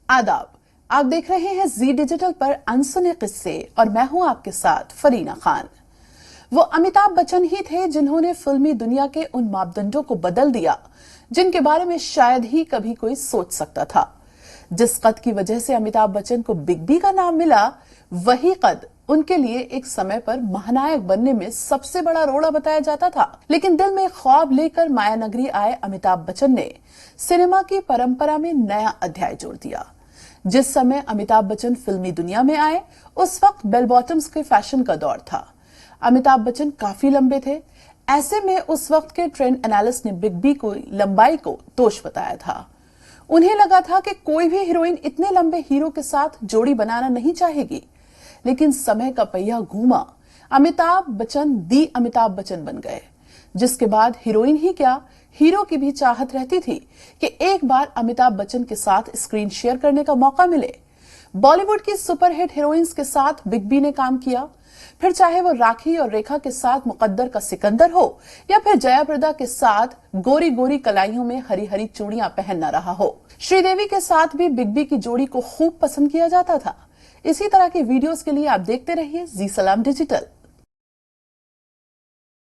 आदाब। आप देख रहे हैं जी डिजिटल पर अनसुने किस्से और मैं हूं आपके साथ फरीना खान। वो अमिताभ बच्चन ही थे जिन्होंने फिल्मी दुनिया के उन मापदंडों को बदल दिया जिनके बारे में शायद ही कभी कोई सोच सकता था। जिस कद की वजह से अमिताभ बच्चन को बिग बी का नाम मिला, वही कद उनके लिए एक समय पर महानायक बनने में सबसे बड़ा रोड़ा बताया जाता था। लेकिन दिल में ख्वाब लेकर माया नगरी आए अमिताभ बच्चन ने सिनेमा की परंपरा में नया अध्याय जोड़ दिया। जिस समय अमिताभ बच्चन फिल्मी दुनिया में आए, उस वक्त बेल बॉटम्स के फैशन का दौर था। अमिताभ बच्चन काफी लंबे थे। ऐसे में उस वक्त के ट्रेंड एनालिस्ट ने बिग बी को लंबाई को दोष बताया था। उन्हें लगा था कि कोई भी हीरोइन इतने लंबे हीरो के साथ जोड़ी बनाना नहीं चाहेगी। लेकिन समय का पहिया घूमा, अमिताभ बच्चन दी अमिताभ बच्चन बन गए, जिसके बाद हीरोइन ही क्या, हीरो की भी चाहत रहती थी कि एक बार अमिताभ बच्चन के साथ स्क्रीन शेयर करने का मौका मिले। बॉलीवुड की सुपरहिट हीरोइंस के साथ बिग बी ने काम किया, फिर चाहे वो राखी और रेखा के साथ मुकद्दर का सिकंदर हो या फिर जया प्रदा के साथ गोरी गोरी कलाइयों में हरी हरी चूड़ियां पहनना रहा हो। श्रीदेवी के साथ भी बिग बी की जोड़ी को खूब पसंद किया जाता था। इसी तरह के वीडियोस के लिए आप देखते रहिए जी सलाम डिजिटल।